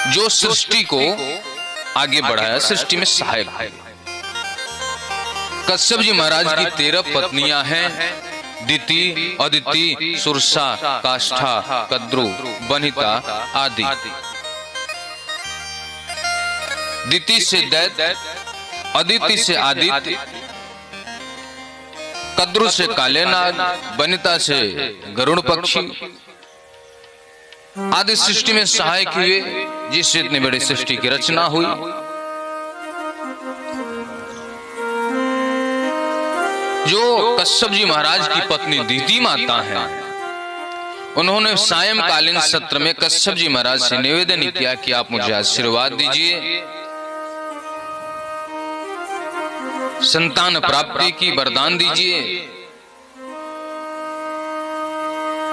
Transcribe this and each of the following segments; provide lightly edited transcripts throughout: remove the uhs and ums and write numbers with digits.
जो सृष्टि को आगे बढ़ाया, सृष्टि में सहायक है। कश्यप जी महाराज की 13 पत्नियां हैं, दिति, अदिति, सुरसा, काष्ठा, कद्रु, वनिता आदि। दिति से दैत्य, अदिति से आदित्य, कद्रु से काले नाग, वनिता से गरुड़ पक्षी आदि सृष्टि में सहायक हुए, जिससे इतनी बड़ी सृष्टि की रचना हुई। जो कश्यप जी महाराज की पत्नी दिति माता है, उन्होंने सायंकालीन सत्र में कश्यप जी महाराज से निवेदन किया कि आप मुझे आशीर्वाद दीजिए, संतान प्राप्ति की वरदान दीजिए।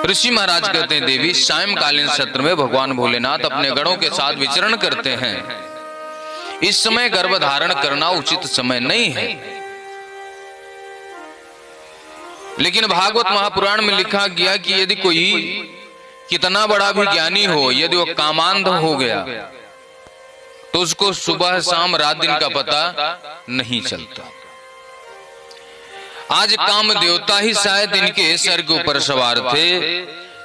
ऋषि महाराज कहते हैं, देवी सायंकालीन सत्र में भगवान भोलेनाथ अपने गणों के साथ विचरण करते हैं, इस समय गर्भ धारण करना उचित समय नहीं है। लेकिन भागवत महापुराण में लिखा गया कि यदि कोई कितना बड़ा भी ज्ञानी हो, यदि वो कामांध हो गया तो उसको सुबह शाम रात दिन का पता नहीं चलता। आज काम देवता ही शायद इनके सर के ऊपर सवार थे।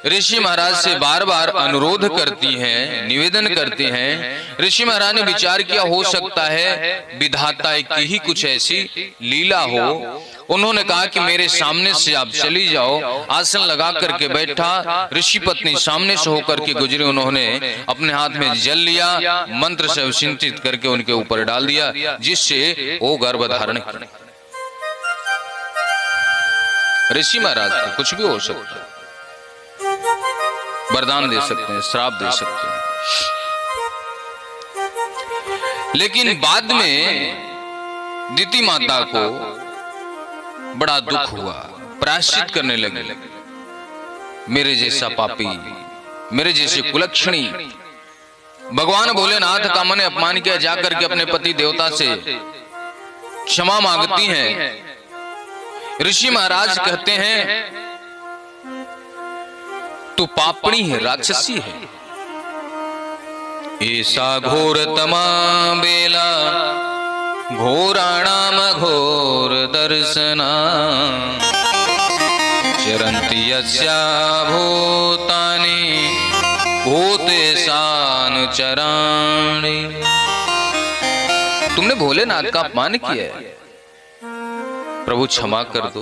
ऋषि महाराज से बार बार अनुरोध करती हैं, निवेदन करते हैं। ऋषि महाराज ने विचार किया, हो सकता है विधाता की ही कुछ ऐसी लीला हो। उन्होंने कहा कि मेरे सामने से आप चली जाओ। आसन लगा करके बैठा, ऋषि पत्नी सामने से होकर के गुजरी। उन्होंने अपने हाथ में जल लिया, मंत्र से सिंचित करके उनके ऊपर डाल दिया, जिससे वो गर्भ धारण कर। ऋषि महाराज थे, कुछ भी हो सकता है, वरदान दे सकते हैं, श्राप दे सकते हैं। लेकिन बाद में दिति माता को बड़ा दुख हुआ, प्रायश्चित करने लगे। मेरे जैसा पापी, मेरे जैसे कुलक्षणी, भगवान भोलेनाथ का मैंने अपमान किया, जाकर के अपने पति देवता से क्षमा मांगती हैं। ऋषि महाराज कहते हैं, तू पापणी है, राक्षसी है। ऐसा घोरतमा बेला घोराणाम घोर दर्शना चरंती यस्या भूतानि भूतेशानु चराणि। तुमने भोलेनाथ का अपमान किया है, प्रभु क्षमा कर दो।